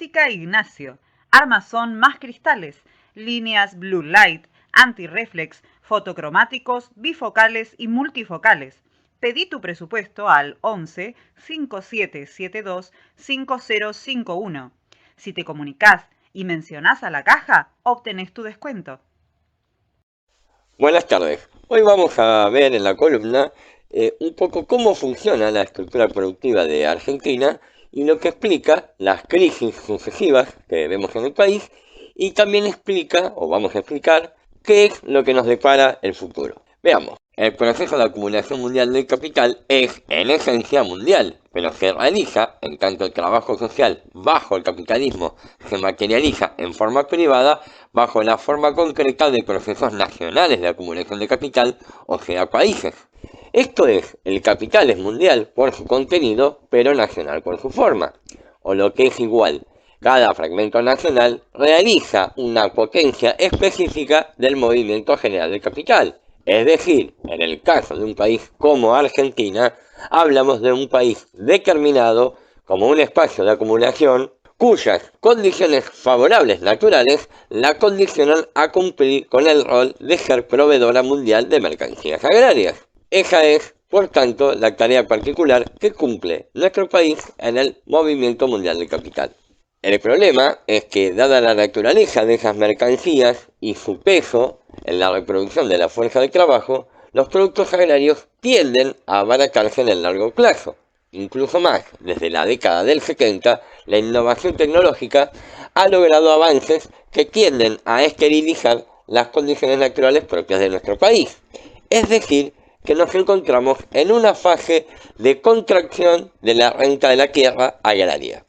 Óptica Ignacio. Armazón más cristales, líneas Blue Light, anti-reflex, fotocromáticos, bifocales y multifocales. Pedí tu presupuesto al 11 5772 5051. Si te comunicás y mencionás a la caja, obtenés tu descuento. Buenas tardes. Hoy vamos a ver en la columna un poco cómo funciona la estructura productiva de Argentina y lo que explica las crisis sucesivas que vemos en el país, y también explica, o vamos a explicar, qué es lo que nos depara el futuro. Veamos. El proceso de acumulación mundial del capital es en esencia mundial, pero se realiza en tanto el trabajo social bajo el capitalismo se materializa en forma privada bajo la forma concreta de procesos nacionales de acumulación de capital, o sea, países. Esto es, el capital es mundial por su contenido, pero nacional por su forma, o lo que es igual. Cada fragmento nacional realiza una potencia específica del movimiento general del capital. Es decir, en el caso de un país como Argentina, hablamos de un país determinado como un espacio de acumulación cuyas condiciones favorables naturales la condicionan a cumplir con el rol de ser proveedora mundial de mercancías agrarias. Esa es, por tanto, la tarea particular que cumple nuestro país en el movimiento mundial del capital. El problema es que, dada la naturaleza de esas mercancías y su peso en la reproducción de la fuerza de trabajo, los productos agrarios tienden a abaratarse en el largo plazo. Incluso más, desde la década del 70, la innovación tecnológica ha logrado avances que tienden a esterilizar las condiciones naturales propias de nuestro país. Es decir, que nos encontramos en una fase de contracción de la renta de la tierra agraria.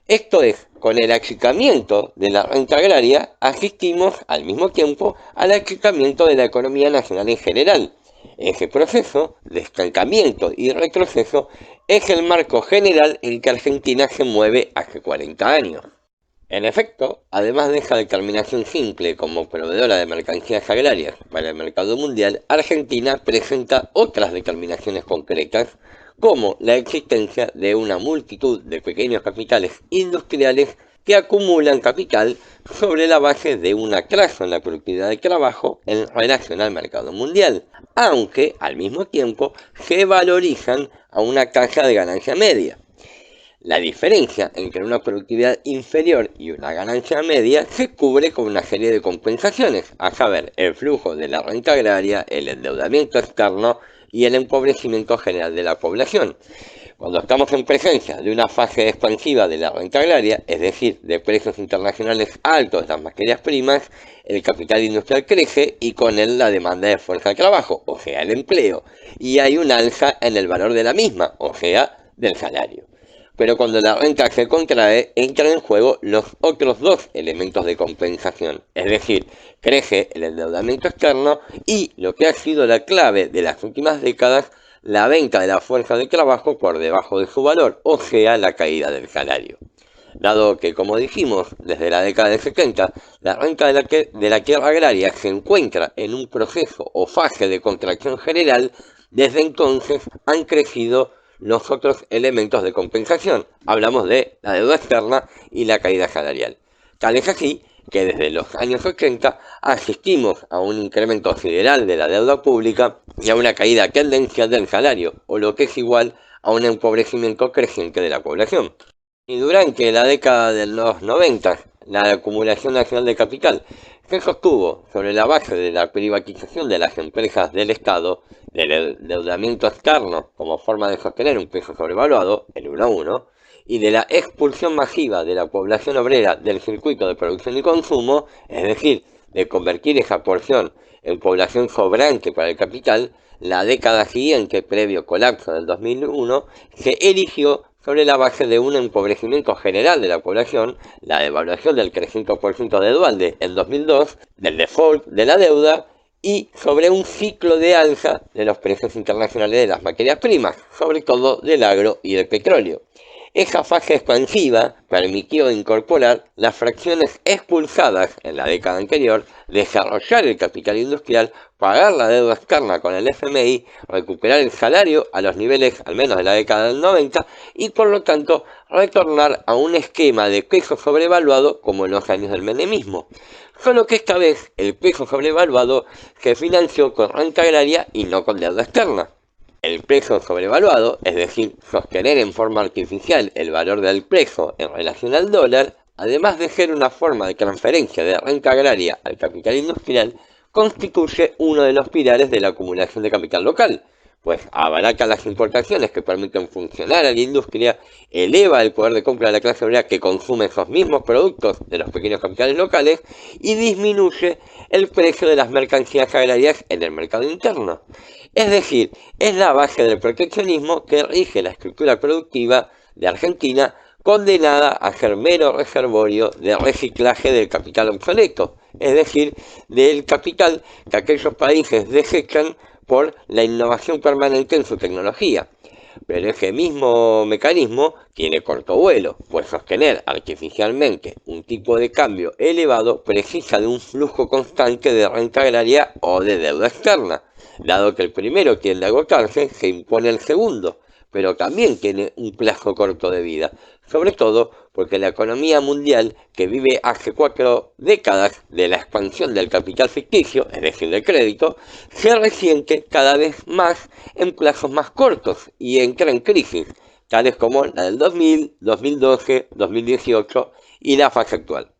Esto es, con el achicamiento de la renta agraria, asistimos al mismo tiempo al achicamiento de la economía nacional en general. Ese proceso de estancamiento y retroceso es el marco general en que Argentina se mueve hace 40 años. En efecto, además de esa determinación simple como proveedora de mercancías agrarias para el mercado mundial, Argentina presenta otras determinaciones concretas, como la existencia de una multitud de pequeños capitales industriales que acumulan capital sobre la base de un atraso en la productividad de trabajo en relación al mercado mundial, aunque al mismo tiempo se valorizan a una tasa de ganancia media. La diferencia entre una productividad inferior y una ganancia media se cubre con una serie de compensaciones, a saber, el flujo de la renta agraria, el endeudamiento externo y el empobrecimiento general de la población. Cuando estamos en presencia de una fase expansiva de la renta agraria, es decir, de precios internacionales altos de las materias primas, el capital industrial crece y con él la demanda de fuerza de trabajo, o sea, el empleo, y hay un alza en el valor de la misma, o sea, del salario. Pero cuando la renta se contrae, entran en juego los otros dos elementos de compensación, es decir, crece el endeudamiento externo y, lo que ha sido la clave de las últimas décadas, la venta de la fuerza de trabajo por debajo de su valor, o sea, la caída del salario. Dado que, como dijimos, desde la década del 70, la renta de la tierra agraria se encuentra en un proceso o fase de contracción general, desde entonces han crecido los otros elementos de compensación. Hablamos de la deuda externa y la caída salarial. Tal es así que desde los años 80 asistimos a un incremento sideral de la deuda pública y a una caída tendencial del salario, o lo que es igual a un empobrecimiento creciente de la población. Y durante la década de los 90, la acumulación nacional de capital se sostuvo sobre la base de la privatización de las empresas del Estado, del endeudamiento externo como forma de sostener un peso sobrevaluado, el 1 a 1, y de la expulsión masiva de la población obrera del circuito de producción y consumo, es decir, de convertir esa porción en población sobrante para el capital. La década siguiente, previo colapso del 2001, se erigió sobre la base de un empobrecimiento general de la población, la devaluación del 300% de Dualde en 2002, del default de la deuda y sobre un ciclo de alza de los precios internacionales de las materias primas, sobre todo del agro y del petróleo. Esa fase expansiva permitió incorporar las fracciones expulsadas en la década anterior, desarrollar el capital industrial, pagar la deuda externa con el FMI, recuperar el salario a los niveles al menos de la década del 90 y por lo tanto retornar a un esquema de peso sobrevaluado como en los años del menemismo. Solo que esta vez el peso sobrevaluado se financió con renta agraria y no con deuda externa. El peso sobrevaluado, es decir, sostener en forma artificial el valor del peso en relación al dólar, además de ser una forma de transferencia de renta agraria al capital industrial, constituye uno de los pilares de la acumulación de capital local, pues abarata las importaciones que permiten funcionar a la industria, eleva el poder de compra de la clase obrera que consume esos mismos productos de los pequeños capitales locales y disminuye el precio de las mercancías agrarias en el mercado interno. Es decir, es la base del proteccionismo que rige la estructura productiva de Argentina, condenada a ser mero reservorio de reciclaje del capital obsoleto, es decir, del capital que aquellos países desechan por la innovación permanente en su tecnología. Pero ese mismo mecanismo tiene corto vuelo, pues sostener artificialmente un tipo de cambio elevado precisa de un flujo constante de renta agraria o de deuda externa. Dado que el primero tiende a agotarse, se impone el segundo, pero también tiene un plazo corto de vida, sobre todo porque la economía mundial, que vive hace 4 décadas de la expansión del capital ficticio, es decir, del crédito, se resiente cada vez más en plazos más cortos y entra en crisis, tales como la del 2000, 2012, 2018 y la fase actual.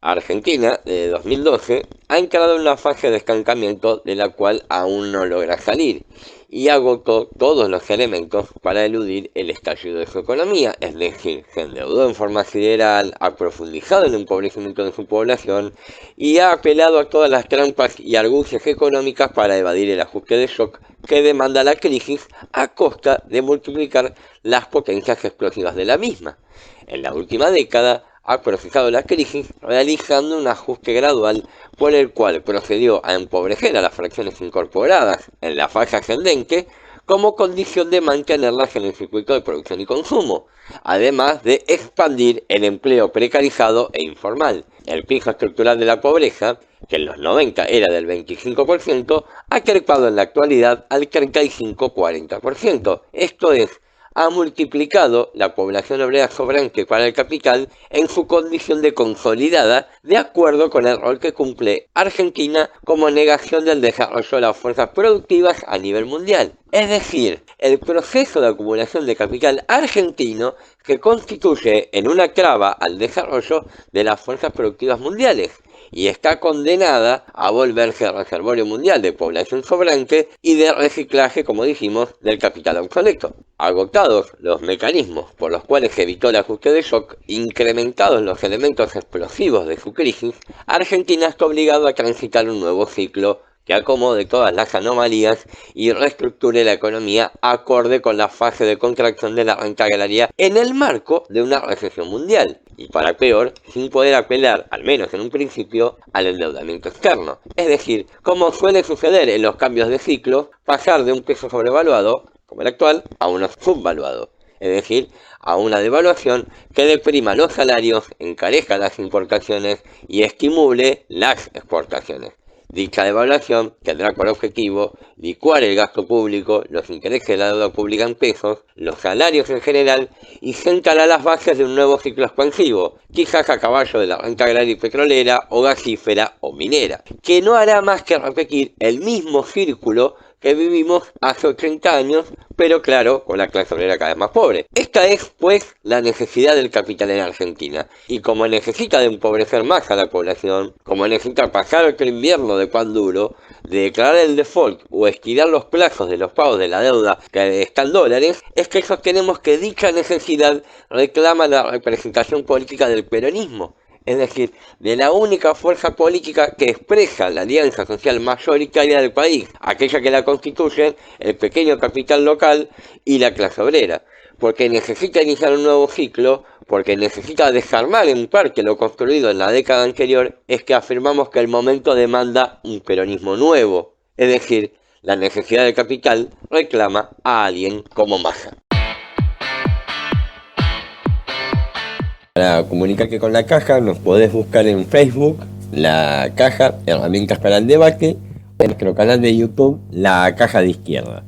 Argentina, de 2012, ha entrado en una fase de estancamiento de la cual aún no logra salir y agotó todos los elementos para eludir el estallido de su economía, es decir, se endeudó en forma sideral, ha profundizado en el empobrecimiento de su población y ha apelado a todas las trampas y argucias económicas para evadir el ajuste de shock que demanda la crisis a costa de multiplicar las potencias explosivas de la misma. En la última década, ha procesado la crisis realizando un ajuste gradual por el cual procedió a empobrecer a las fracciones incorporadas en la fase ascendente como condición de mantenerlas en el circuito de producción y consumo, además de expandir el empleo precarizado e informal. El piso estructural de la pobreza, que en los 90 era del 25%, ha crepado en la actualidad al 35-40%, esto es, ha multiplicado la población obrera sobrante para el capital en su condición de consolidada, de acuerdo con el rol que cumple Argentina como negación del desarrollo de las fuerzas productivas a nivel mundial. Es decir, el proceso de acumulación de capital argentino se constituye en una traba al desarrollo de las fuerzas productivas mundiales y está condenada a volverse reservorio mundial de población sobrante y de reciclaje, como dijimos, del capital obsoleto. Agotados los mecanismos por los cuales se evitó el ajuste de shock, incrementados los elementos explosivos de su crisis, Argentina está obligado a transitar un nuevo ciclo que acomode todas las anomalías y reestructure la economía acorde con la fase de contracción de la renta agraria en el marco de una recesión mundial, y para peor, sin poder apelar, al menos en un principio, al endeudamiento externo. Es decir, como suele suceder en los cambios de ciclo, pasar de un peso sobrevaluado, como el actual, a uno subvaluado. Es decir, a una devaluación que deprima los salarios, encarezca las importaciones y estimule las exportaciones. Dicha devaluación tendrá por objetivo licuar el gasto público, los intereses de la deuda pública en pesos, los salarios en general y sentará las bases de un nuevo ciclo expansivo, quizás a caballo de la renta agraria y petrolera o gasífera o minera, que no hará más que repetir el mismo círculo que vivimos hace 80 años, pero claro, con la clase obrera cada vez más pobre. Esta es, pues, la necesidad del capital en Argentina, y como necesita de empobrecer más a la población, como necesita pasar otro invierno de pan duro, de declarar el default o estirar los plazos de los pagos de la deuda que está en dólares, es que sostenemos que dicha necesidad reclama la representación política del peronismo. Es decir, de la única fuerza política que expresa la alianza social mayoritaria del país, aquella que la constituyen el pequeño capital local y la clase obrera, porque necesita iniciar un nuevo ciclo, porque necesita desarmar en parte lo construido en la década anterior, es que afirmamos que el momento demanda un peronismo nuevo, es decir, la necesidad del capital reclama a alguien como Massa. Para comunicarte con la caja nos podés buscar en Facebook, La Caja, Herramientas para el Debate, en nuestro canal de YouTube, La Caja de Izquierda.